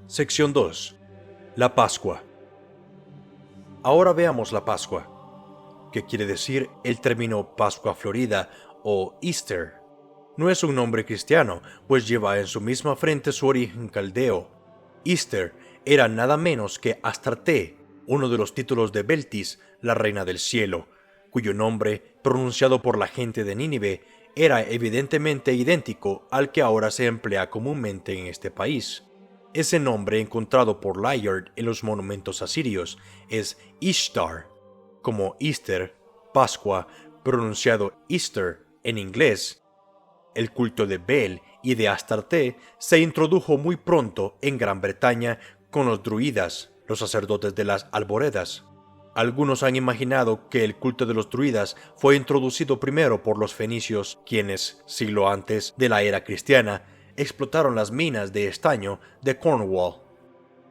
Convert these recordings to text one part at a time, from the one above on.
Sección 2. La Pascua. Ahora veamos la Pascua, que quiere decir el término Pascua Florida o Easter. No es un nombre cristiano, pues lleva en su misma frente su origen caldeo. Easter era nada menos que Astarte, uno de los títulos de Beltis, la reina del cielo, cuyo nombre, pronunciado por la gente de Nínive, era evidentemente idéntico al que ahora se emplea comúnmente en este país. Ese nombre encontrado por Layard en los monumentos asirios es Ishtar, como Easter, Pascua, pronunciado Easter en inglés. El culto de Bel y de Astarte se introdujo muy pronto en Gran Bretaña con los druidas, los sacerdotes de las alboredas. Algunos han imaginado que el culto de los druidas fue introducido primero por los fenicios, quienes, siglo antes de la era cristiana, explotaron las minas de estaño de Cornwall.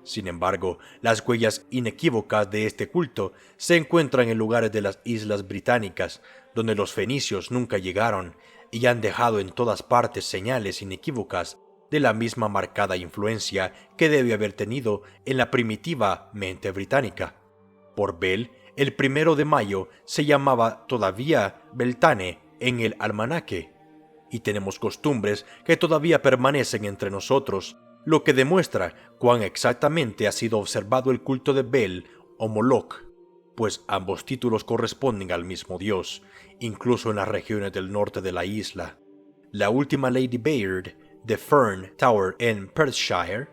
Sin embargo, las huellas inequívocas de este culto se encuentran en lugares de las islas británicas, donde los fenicios nunca llegaron, y han dejado en todas partes señales inequívocas de la misma marcada influencia que debe haber tenido en la primitiva mente británica. Por Bel, el 1 de mayo se llamaba todavía Beltane en el almanaque, y tenemos costumbres que todavía permanecen entre nosotros, lo que demuestra cuán exactamente ha sido observado el culto de Bel o Moloch, pues ambos títulos corresponden al mismo dios, incluso en las regiones del norte de la isla. La última Lady Bayard de Fern Tower en Perthshire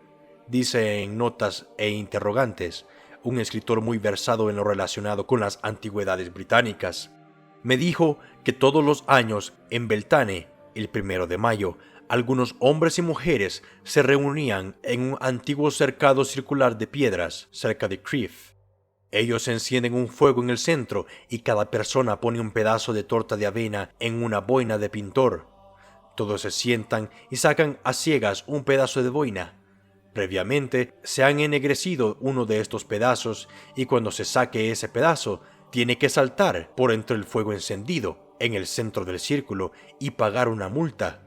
dice en Notas e Interrogantes, un escritor muy versado en lo relacionado con las antigüedades británicas, me dijo que todos los años en Beltane, el 1 de mayo, algunos hombres y mujeres se reunían en un antiguo cercado circular de piedras cerca de Crieff. Ellos encienden un fuego en el centro y cada persona pone un pedazo de torta de avena en una boina de pintor. Todos se sientan y sacan a ciegas un pedazo de boina. Previamente se han ennegrecido uno de estos pedazos y cuando se saque ese pedazo tiene que saltar por entre el fuego encendido en el centro del círculo y pagar una multa.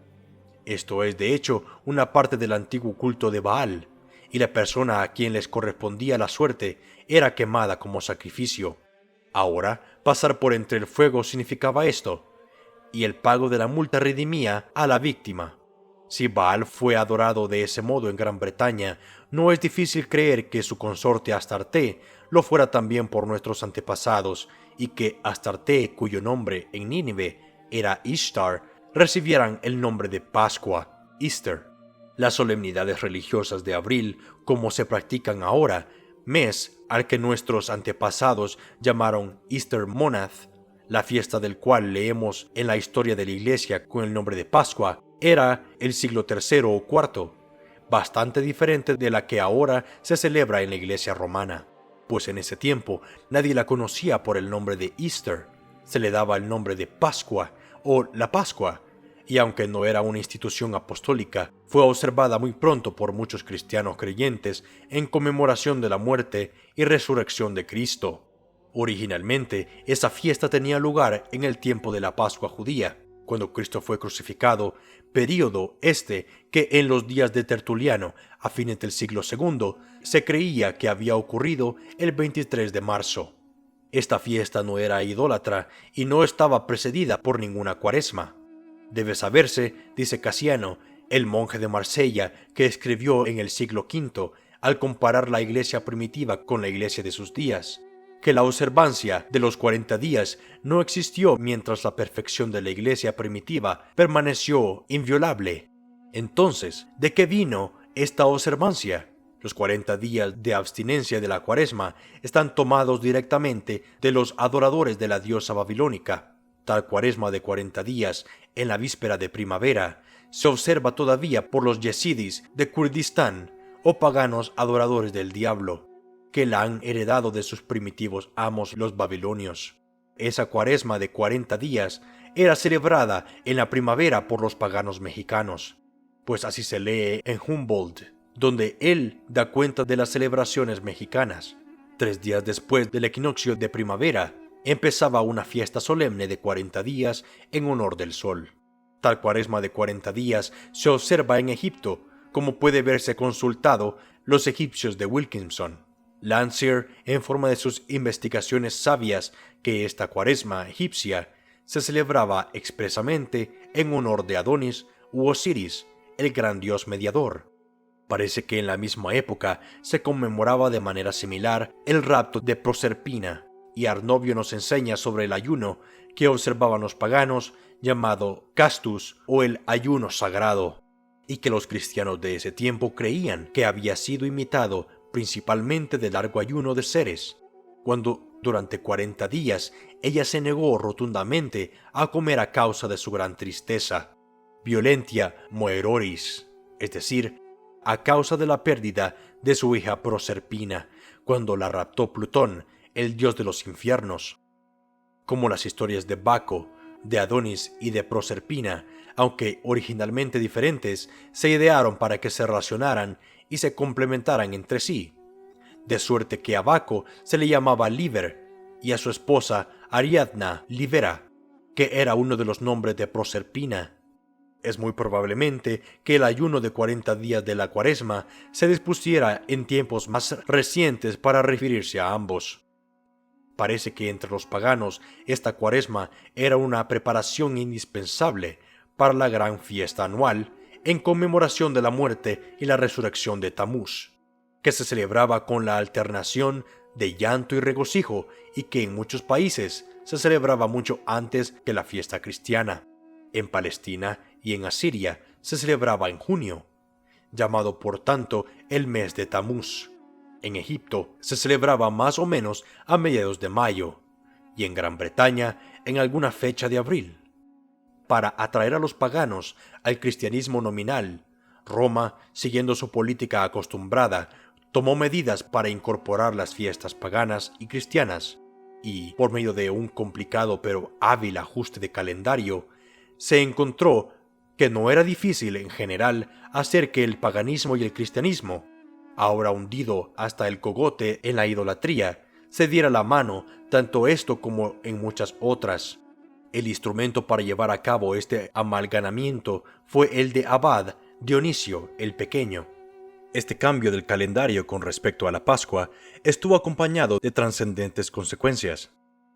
Esto es de hecho una parte del antiguo culto de Baal, y la persona a quien les correspondía la suerte era quemada como sacrificio. Ahora, pasar por entre el fuego significaba esto, y el pago de la multa redimía a la víctima. Si Baal fue adorado de ese modo en Gran Bretaña, no es difícil creer que su consorte Astarte lo fuera también por nuestros antepasados, y que Astarte, cuyo nombre en Nínive era Ishtar, recibieran el nombre de Pascua, Easter. Las solemnidades religiosas de abril, como se practican ahora, mes al que nuestros antepasados llamaron Easter Month, la fiesta del cual leemos en la historia de la Iglesia con el nombre de Pascua, era el siglo III o IV, bastante diferente de la que ahora se celebra en la Iglesia romana, pues en ese tiempo nadie la conocía por el nombre de Easter, se le daba el nombre de Pascua o la Pascua, y aunque no era una institución apostólica, fue observada muy pronto por muchos cristianos creyentes en conmemoración de la muerte y resurrección de Cristo. Originalmente, esa fiesta tenía lugar en el tiempo de la Pascua judía, cuando Cristo fue crucificado, período que en los días de Tertuliano, a fines del siglo II, se creía que había ocurrido el 23 de marzo. Esta fiesta no era idólatra y no estaba precedida por ninguna cuaresma. Debe saberse, dice Casiano, el monje de Marsella, que escribió en el siglo V, al comparar la iglesia primitiva con la iglesia de sus días, que la observancia de los 40 días no existió mientras la perfección de la iglesia primitiva permaneció inviolable. Entonces, ¿de qué vino esta observancia? Los 40 días de abstinencia de la cuaresma están tomados directamente de los adoradores de la diosa babilónica. Tal cuaresma de 40 días, en la víspera de primavera, se observa todavía por los yezidis de Kurdistán o paganos adoradores del diablo, que la han heredado de sus primitivos amos los babilonios. Esa cuaresma de 40 días era celebrada en la primavera por los paganos mexicanos, pues así se lee en Humboldt, donde él da cuenta de las celebraciones mexicanas. 3 días después del equinoccio de primavera, empezaba una fiesta solemne de 40 días en honor del sol. Tal cuaresma de 40 días se observa en Egipto, como puede verse consultado los egipcios de Wilkinson. Landseer informa de sus investigaciones sabias que esta cuaresma egipcia se celebraba expresamente en honor de Adonis u Osiris, el gran dios mediador. Parece que en la misma época se conmemoraba de manera similar el rapto de Proserpina, y Arnovio nos enseña sobre el ayuno que observaban los paganos llamado castus o el ayuno sagrado, y que los cristianos de ese tiempo creían que había sido imitado principalmente del largo ayuno de Ceres, cuando durante 40 días ella se negó rotundamente a comer a causa de su gran tristeza, violentia moeroris, es decir, a causa de la pérdida de su hija Proserpina, cuando la raptó Plutón, el dios de los infiernos. Como las historias de Baco, de Adonis y de Proserpina, aunque originalmente diferentes, se idearon para que se relacionaran y se complementaran entre sí, de suerte que a Baco se le llamaba Liber y a su esposa Ariadna Libera, que era uno de los nombres de Proserpina. Es muy probablemente que el ayuno de 40 días de la cuaresma se dispusiera en tiempos más recientes para referirse a ambos. Parece que entre los paganos esta cuaresma era una preparación indispensable para la gran fiesta anual en conmemoración de la muerte y la resurrección de Tamuz, que se celebraba con la alternación de llanto y regocijo y que en muchos países se celebraba mucho antes que la fiesta cristiana. En Palestina y en Asiria se celebraba en junio, llamado por tanto el mes de Tamuz. En Egipto se celebraba más o menos a mediados de mayo, y en Gran Bretaña en alguna fecha de abril. Para atraer a los paganos al cristianismo nominal, Roma, siguiendo su política acostumbrada, tomó medidas para incorporar las fiestas paganas y cristianas, y, por medio de un complicado pero hábil ajuste de calendario, se encontró que no era difícil en general hacer que el paganismo y el cristianismo, ahora hundido hasta el cogote en la idolatría, se diera la mano, tanto esto como en muchas otras. El instrumento para llevar a cabo este amalgamamiento fue el de Abad Dionisio el Pequeño. Este cambio del calendario con respecto a la Pascua estuvo acompañado de trascendentes consecuencias.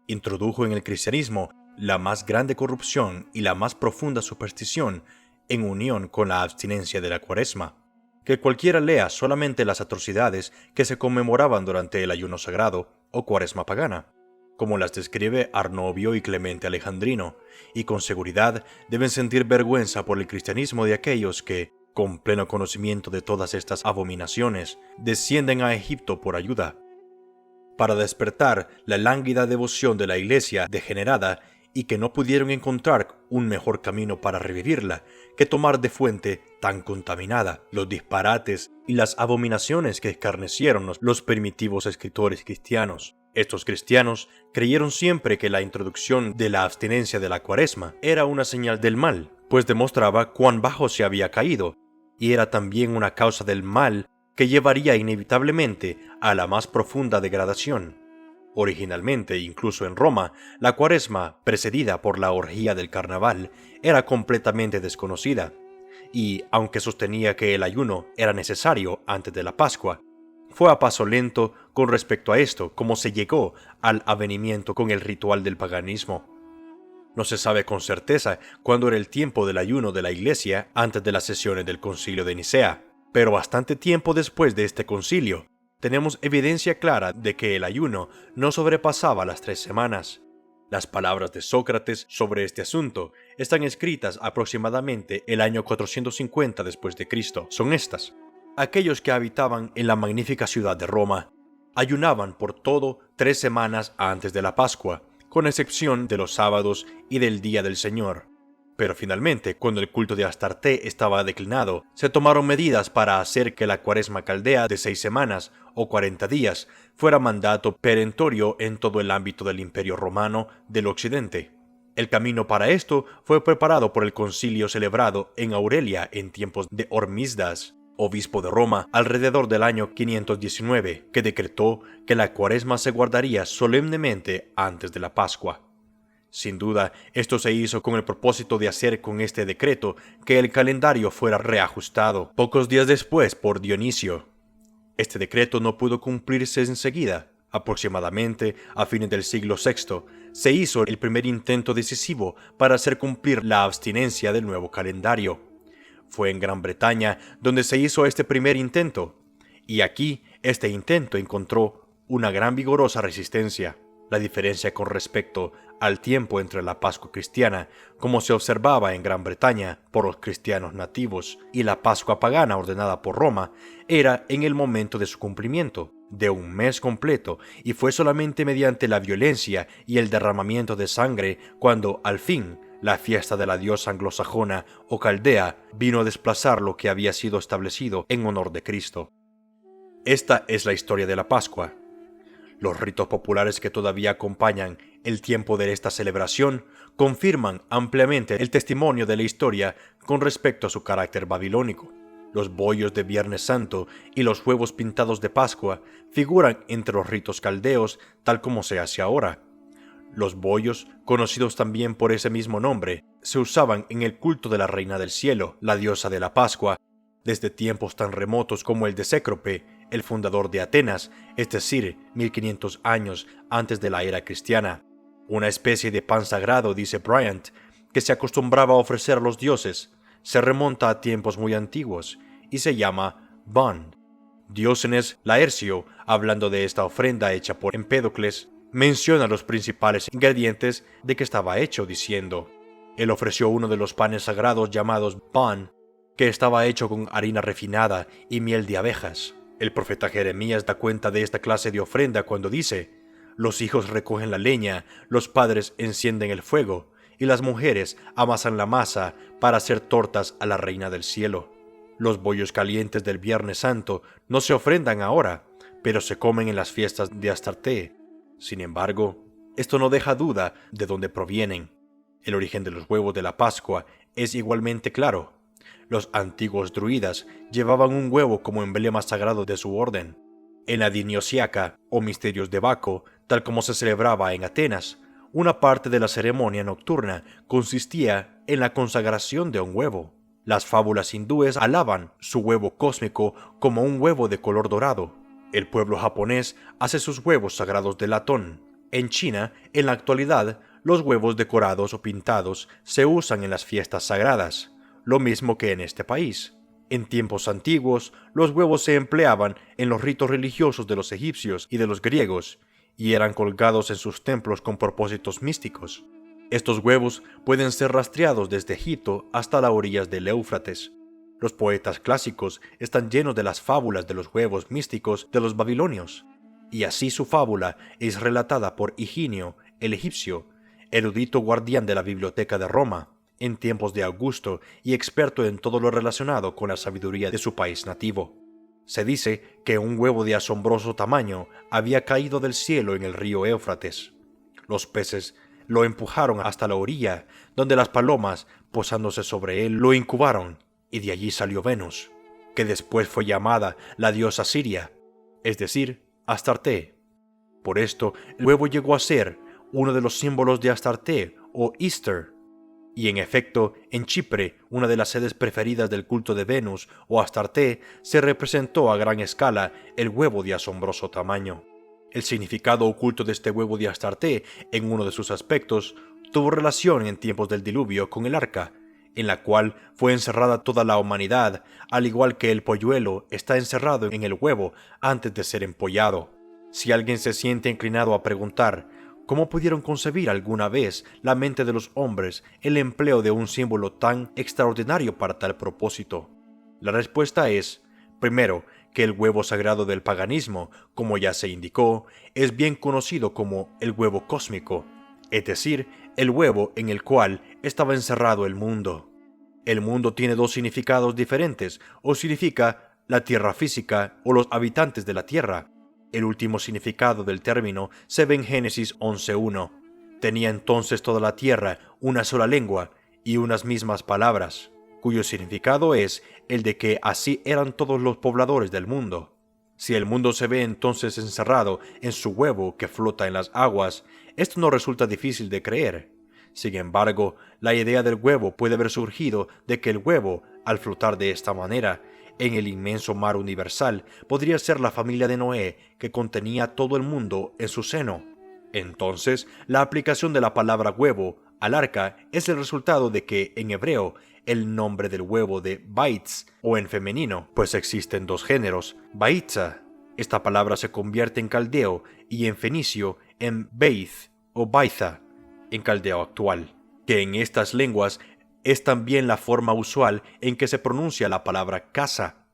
Introdujo en el cristianismo la más grande corrupción y la más profunda superstición en unión con la abstinencia de la cuaresma. Que cualquiera lea solamente las atrocidades que se conmemoraban durante el ayuno sagrado o cuaresma pagana, como las describe Arnovio y Clemente Alejandrino, y con seguridad deben sentir vergüenza por el cristianismo de aquellos que, con pleno conocimiento de todas estas abominaciones, descienden a Egipto por ayuda, para despertar la lánguida devoción de la Iglesia degenerada y que no pudieron encontrar un mejor camino para revivirla que tomar de fuente tan contaminada los disparates y las abominaciones que escarnecieron los primitivos escritores cristianos. Estos cristianos creyeron siempre que la introducción de la abstinencia de la cuaresma era una señal del mal, pues demostraba cuán bajo se había caído, y era también una causa del mal que llevaría inevitablemente a la más profunda degradación. Originalmente, incluso en Roma, la cuaresma, precedida por la orgía del carnaval, era completamente desconocida, y, aunque sostenía que el ayuno era necesario antes de la Pascua, fue a paso lento con respecto a esto como se llegó al avenimiento con el ritual del paganismo. No se sabe con certeza cuándo era el tiempo del ayuno de la Iglesia antes de las sesiones del Concilio de Nicea, pero bastante tiempo después de este concilio, tenemos evidencia clara de que el ayuno no sobrepasaba las 3 semanas. Las palabras de Sócrates sobre este asunto están escritas aproximadamente el año 450 después de Cristo. Son estas: aquellos que habitaban en la magnífica ciudad de Roma ayunaban por todo 3 semanas antes de la Pascua, con excepción de los sábados y del Día del Señor. Pero finalmente, cuando el culto de Astarte estaba declinado, se tomaron medidas para hacer que la cuaresma caldea de 6 semanas o 40 días fuera mandato perentorio en todo el ámbito del Imperio Romano del Occidente. El camino para esto fue preparado por el concilio celebrado en Aurelia en tiempos de Hormisdas, obispo de Roma, alrededor del año 519, que decretó que la cuaresma se guardaría solemnemente antes de la Pascua. Sin duda, esto se hizo con el propósito de hacer con este decreto que el calendario fuera reajustado pocos días después por Dionisio. Este decreto no pudo cumplirse enseguida. Aproximadamente a fines del siglo VI, se hizo el primer intento decisivo para hacer cumplir la abstinencia del nuevo calendario. Fue en Gran Bretaña donde se hizo este primer intento, y aquí este intento encontró una gran vigorosa resistencia. La diferencia con respecto al tiempo entre la Pascua cristiana, como se observaba en Gran Bretaña por los cristianos nativos, y la Pascua pagana ordenada por Roma, era en el momento de su cumplimiento, de un mes completo, y fue solamente mediante la violencia y el derramamiento de sangre cuando, al fin, la fiesta de la diosa anglosajona o caldea vino a desplazar lo que había sido establecido en honor de Cristo. Esta es la historia de la Pascua. Los ritos populares que todavía acompañan el tiempo de esta celebración confirman ampliamente el testimonio de la historia con respecto a su carácter babilónico. Los bollos de Viernes Santo y los huevos pintados de Pascua figuran entre los ritos caldeos tal como se hace ahora. Los bollos, conocidos también por ese mismo nombre, se usaban en el culto de la Reina del Cielo, la diosa de la Pascua, desde tiempos tan remotos como el de Cécrope, el fundador de Atenas, es decir, 1500 años antes de la era cristiana. Una especie de pan sagrado, dice Bryant, que se acostumbraba a ofrecer a los dioses, se remonta a tiempos muy antiguos y se llama bun. Diógenes Laercio, hablando de esta ofrenda hecha por Empédocles, menciona los principales ingredientes de que estaba hecho, diciendo: él ofreció uno de los panes sagrados llamados bun, que estaba hecho con harina refinada y miel de abejas. El profeta Jeremías da cuenta de esta clase de ofrenda cuando dice: los hijos recogen la leña, los padres encienden el fuego, y las mujeres amasan la masa para hacer tortas a la Reina del Cielo. Los bollos calientes del Viernes Santo no se ofrendan ahora, pero se comen en las fiestas de Astarte. Sin embargo, esto no deja duda de dónde provienen. El origen de los huevos de la Pascua es igualmente claro. Los antiguos druidas llevaban un huevo como emblema sagrado de su orden. En la Diniosiaca, o misterios de Baco, tal como se celebraba en Atenas, una parte de la ceremonia nocturna consistía en la consagración de un huevo. Las fábulas hindúes alaban su huevo cósmico como un huevo de color dorado. El pueblo japonés hace sus huevos sagrados de latón. En China, en la actualidad, los huevos decorados o pintados se usan en las fiestas sagradas, lo mismo que en este país. En tiempos antiguos, los huevos se empleaban en los ritos religiosos de los egipcios y de los griegos, y eran colgados en sus templos con propósitos místicos. Estos huevos pueden ser rastreados desde Egipto hasta las orillas del Éufrates. Los poetas clásicos están llenos de las fábulas de los huevos místicos de los babilonios, y así su fábula es relatada por Higinio, el egipcio, erudito guardián de la biblioteca de Roma, en tiempos de Augusto y experto en todo lo relacionado con la sabiduría de su país nativo. Se dice que un huevo de asombroso tamaño había caído del cielo en el río Éufrates. Los peces lo empujaron hasta la orilla, donde las palomas, posándose sobre él, lo incubaron, y de allí salió Venus, que después fue llamada la diosa Siria, es decir, Astarte. Por esto, el huevo llegó a ser uno de los símbolos de Astarte o Easter. Y en efecto, en Chipre, una de las sedes preferidas del culto de Venus o Astarte, se representó a gran escala el huevo de asombroso tamaño. El significado oculto de este huevo de Astarte, en uno de sus aspectos, tuvo relación en tiempos del diluvio con el arca, en la cual fue encerrada toda la humanidad, al igual que el polluelo está encerrado en el huevo antes de ser empollado. Si alguien se siente inclinado a preguntar ¿cómo pudieron concebir alguna vez la mente de los hombres el empleo de un símbolo tan extraordinario para tal propósito? La respuesta es, primero, que el huevo sagrado del paganismo, como ya se indicó, es bien conocido como el huevo cósmico, es decir, el huevo en el cual estaba encerrado el mundo. El mundo tiene dos significados diferentes, o significa la tierra física o los habitantes de la tierra. El último significado del término se ve en Génesis 11:1. Tenía entonces toda la tierra una sola lengua y unas mismas palabras, cuyo significado es el de que así eran todos los pobladores del mundo. Si el mundo se ve entonces encerrado en su huevo que flota en las aguas, esto no resulta difícil de creer. Sin embargo, la idea del huevo puede haber surgido de que el huevo, al flotar de esta manera, en el inmenso mar universal, podría ser la familia de Noé, que contenía todo el mundo en su seno. Entonces, la aplicación de la palabra huevo al arca es el resultado de que, en hebreo, el nombre del huevo de baitz, o en femenino, pues existen dos géneros, baitza. Esta palabra se convierte en caldeo y en fenicio en beith o baitha, en caldeo actual, que en estas lenguas es también la forma usual en que se pronuncia la palabra casa.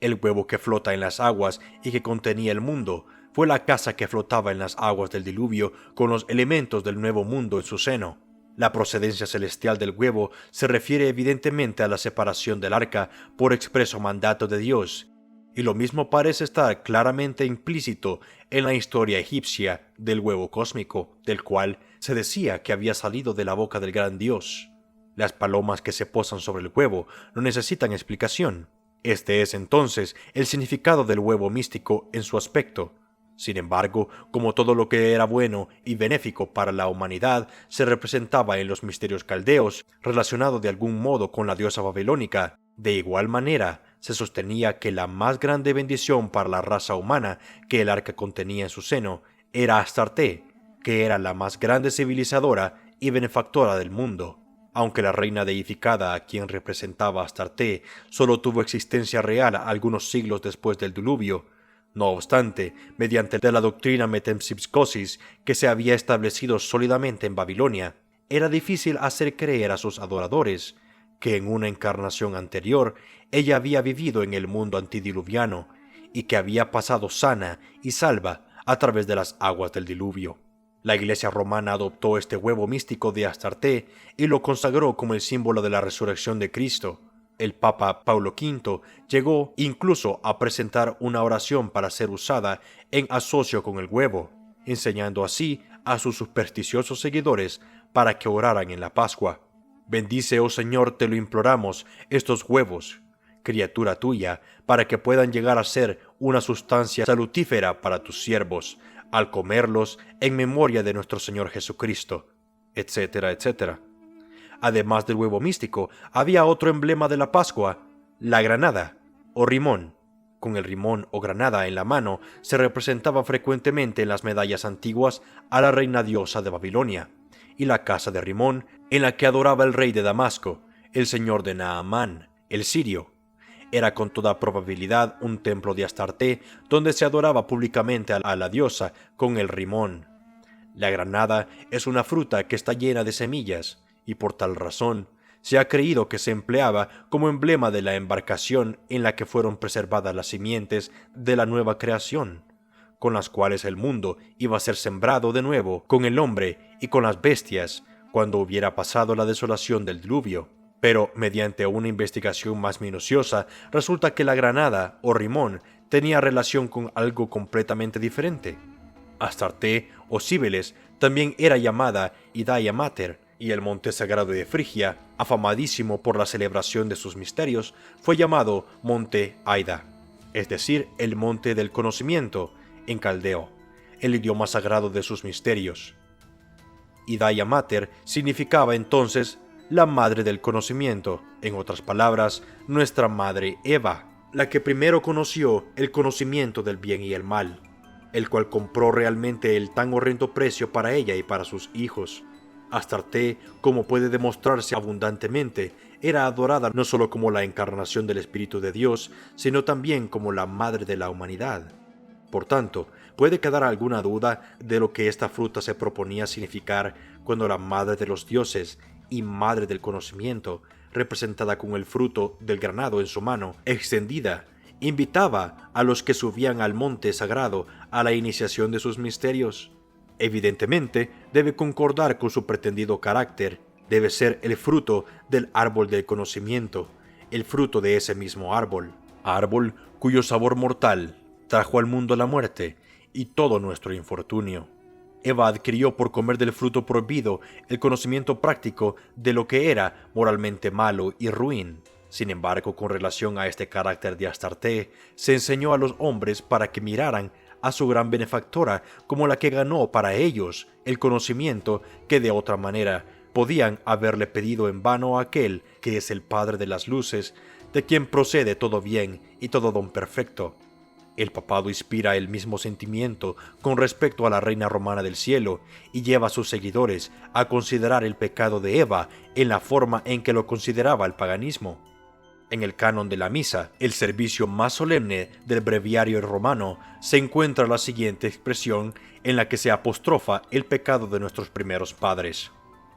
El huevo que flota en las aguas y que contenía el mundo fue la casa que flotaba en las aguas del diluvio con los elementos del nuevo mundo en su seno. La procedencia celestial del huevo se refiere evidentemente a la separación del arca por expreso mandato de Dios, y lo mismo parece estar claramente implícito en la historia egipcia del huevo cósmico, del cual se decía que había salido de la boca del gran Dios. Las palomas que se posan sobre el huevo no necesitan explicación. Este es entonces el significado del huevo místico en su aspecto. Sin embargo, como todo lo que era bueno y benéfico para la humanidad se representaba en los misterios caldeos, relacionado de algún modo con la diosa babilónica, de igual manera se sostenía que la más grande bendición para la raza humana que el arca contenía en su seno era Astarte, que era la más grande civilizadora y benefactora del mundo. Aunque la reina deificada a quien representaba Astarte solo tuvo existencia real algunos siglos después del diluvio, no obstante, mediante la doctrina metempsícosis que se había establecido sólidamente en Babilonia, era difícil hacer creer a sus adoradores que en una encarnación anterior ella había vivido en el mundo antidiluviano y que había pasado sana y salva a través de las aguas del diluvio. La Iglesia romana adoptó este huevo místico de Astarte y lo consagró como el símbolo de la resurrección de Cristo. El Papa Paulo V llegó incluso a presentar una oración para ser usada en asocio con el huevo, enseñando así a sus supersticiosos seguidores para que oraran en la Pascua. Bendice, oh Señor, te lo imploramos, estos huevos, criatura tuya, para que puedan llegar a ser una sustancia salutífera para tus siervos, al comerlos en memoria de nuestro Señor Jesucristo, etcétera, etcétera. Además del huevo místico, había otro emblema de la Pascua, la granada, o rimón. Con el rimón o granada en la mano se representaba frecuentemente en las medallas antiguas a la reina diosa de Babilonia, y la casa de Rimón, en la que adoraba el rey de Damasco, el señor de Naamán, el sirio. Era con toda probabilidad un templo de Astarte donde se adoraba públicamente a la diosa con el rimón. La granada es una fruta que está llena de semillas, y por tal razón se ha creído que se empleaba como emblema de la embarcación en la que fueron preservadas las simientes de la nueva creación, con las cuales el mundo iba a ser sembrado de nuevo con el hombre y con las bestias cuando hubiera pasado la desolación del diluvio. Pero mediante una investigación más minuciosa resulta que la granada o rimón tenía relación con algo completamente diferente. Astarte o Cíbeles también era llamada Idaia Mater, y el monte sagrado de Frigia, afamadísimo por la celebración de sus misterios, fue llamado Monte Aida, es decir, el monte del conocimiento, en caldeo, el idioma sagrado de sus misterios. Idaia Mater significaba entonces la madre del conocimiento, en otras palabras, nuestra madre Eva, la que primero conoció el conocimiento del bien y el mal, el cual compró realmente el tan horrendo precio para ella y para sus hijos. Astarte, como puede demostrarse abundantemente, era adorada no solo como la encarnación del Espíritu de Dios, sino también como la madre de la humanidad. Por tanto, puede quedar alguna duda de lo que esta fruta se proponía significar cuando la madre de los dioses y madre del conocimiento, representada con el fruto del granado en su mano extendida, invitaba a los que subían al monte sagrado a la iniciación de sus misterios. Evidentemente, debe concordar con su pretendido carácter, debe ser el fruto del árbol del conocimiento, el fruto de ese mismo árbol cuyo sabor mortal trajo al mundo la muerte y todo nuestro infortunio. Eva adquirió por comer del fruto prohibido el conocimiento práctico de lo que era moralmente malo y ruin. Sin embargo, con relación a este carácter de Astarte, se enseñó a los hombres para que miraran a su gran benefactora como la que ganó para ellos el conocimiento que de otra manera podían haberle pedido en vano a aquel que es el Padre de las luces, de quien procede todo bien y todo don perfecto. El papado inspira el mismo sentimiento con respecto a la reina romana del cielo y lleva a sus seguidores a considerar el pecado de Eva en la forma en que lo consideraba el paganismo. En el canon de la misa, el servicio más solemne del breviario romano, se encuentra la siguiente expresión en la que se apostrofa el pecado de nuestros primeros padres.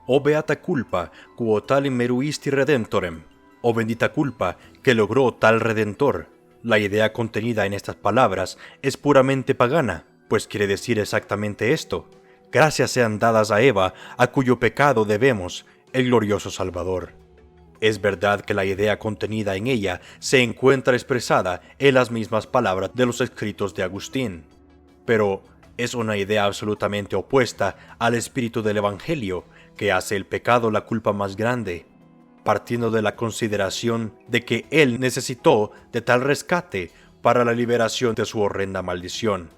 O beata culpa, quo talim meruisti redemptorem, o bendita culpa que logró tal redentor. La idea contenida en estas palabras es puramente pagana, pues quiere decir exactamente esto: gracias sean dadas a Eva, a cuyo pecado debemos el glorioso Salvador. Es verdad que la idea contenida en ella se encuentra expresada en las mismas palabras de los escritos de Agustín, pero es una idea absolutamente opuesta al espíritu del Evangelio, que hace el pecado la culpa más grande, partiendo de la consideración de que él necesitó de tal rescate para la liberación de su horrenda maldición.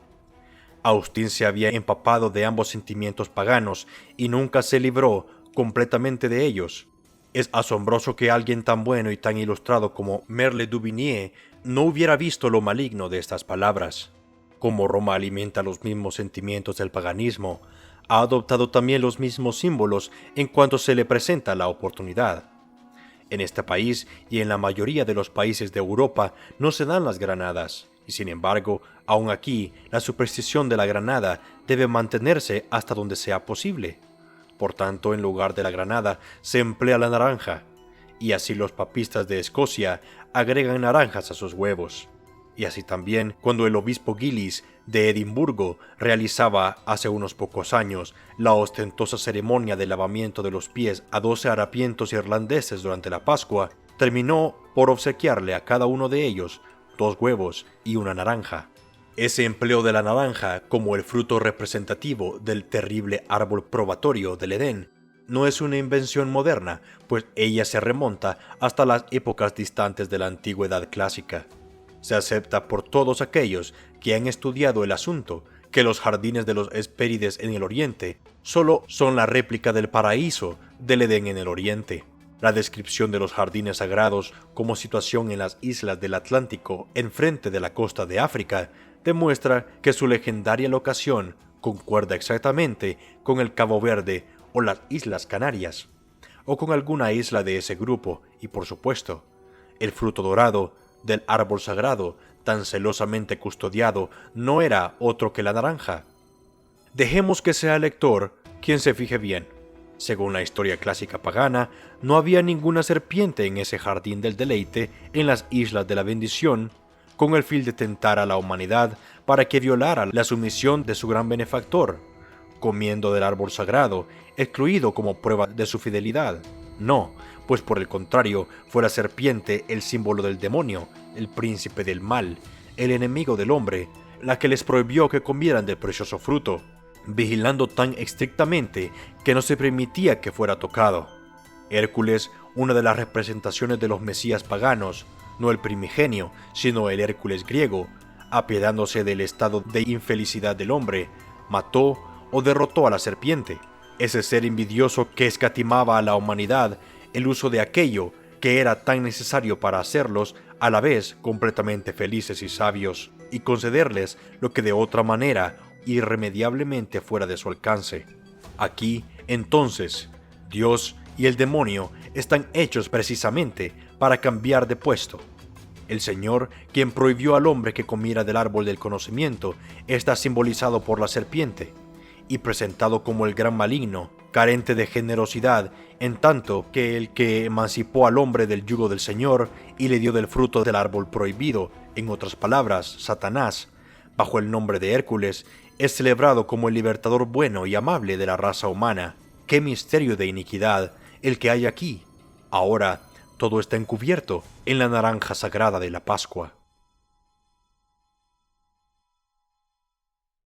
Agustín se había empapado de ambos sentimientos paganos y nunca se libró completamente de ellos. Es asombroso que alguien tan bueno y tan ilustrado como Merle Duvigny no hubiera visto lo maligno de estas palabras. Como Roma alimenta los mismos sentimientos del paganismo, ha adoptado también los mismos símbolos en cuanto se le presenta la oportunidad. En este país y en la mayoría de los países de Europa no se dan las granadas, y sin embargo, aún aquí, la superstición de la granada debe mantenerse hasta donde sea posible. Por tanto, en lugar de la granada se emplea la naranja, y así los papistas de Escocia agregan naranjas a sus huevos. Y así también cuando el obispo Gillis de Edimburgo realizaba hace unos pocos años la ostentosa ceremonia de lavamiento de los pies a 12 harapientos irlandeses durante la Pascua, terminó por obsequiarle a cada uno de ellos 2 huevos y una naranja. Ese empleo de la naranja como el fruto representativo del terrible árbol probatorio del Edén no es una invención moderna, pues ella se remonta hasta las épocas distantes de la antigüedad clásica. Se acepta por todos aquellos que han estudiado el asunto que los jardines de los Hespérides en el Oriente solo son la réplica del paraíso del Edén en el Oriente. La descripción de los jardines sagrados como situación en las islas del Atlántico enfrente de la costa de África demuestra que su legendaria locación concuerda exactamente con el Cabo Verde o las Islas Canarias, o con alguna isla de ese grupo, y por supuesto, el fruto dorado del árbol sagrado tan celosamente custodiado no era otro que la naranja. Dejemos que sea el lector quien se fije bien. Según la historia clásica pagana, no había ninguna serpiente en ese jardín del deleite en las Islas de la Bendición, con el fin de tentar a la humanidad para que violara la sumisión de su gran benefactor, comiendo del árbol sagrado, excluido como prueba de su fidelidad. No, pues por el contrario, fue la serpiente el símbolo del demonio, el príncipe del mal, el enemigo del hombre, la que les prohibió que comieran del precioso fruto, vigilando tan estrictamente que no se permitía que fuera tocado. Hércules, una de las representaciones de los mesías paganos, no el primigenio, sino el Hércules griego, apiadándose del estado de infelicidad del hombre, mató o derrotó a la serpiente, ese ser envidioso que escatimaba a la humanidad el uso de aquello que era tan necesario para hacerlos a la vez completamente felices y sabios, y concederles lo que de otra manera irremediablemente fuera de su alcance. Aquí, entonces, Dios y el demonio están hechos precisamente para cambiar de puesto. El Señor, quien prohibió al hombre que comiera del árbol del conocimiento, está simbolizado por la serpiente y presentado como el gran maligno, carente de generosidad, en tanto que el que emancipó al hombre del yugo del Señor y le dio del fruto del árbol prohibido, en otras palabras, Satanás, bajo el nombre de Hércules, es celebrado como el libertador bueno y amable de la raza humana. ¡Qué misterio de iniquidad el que hay aquí! Ahora, todo está encubierto en la naranja sagrada de la Pascua.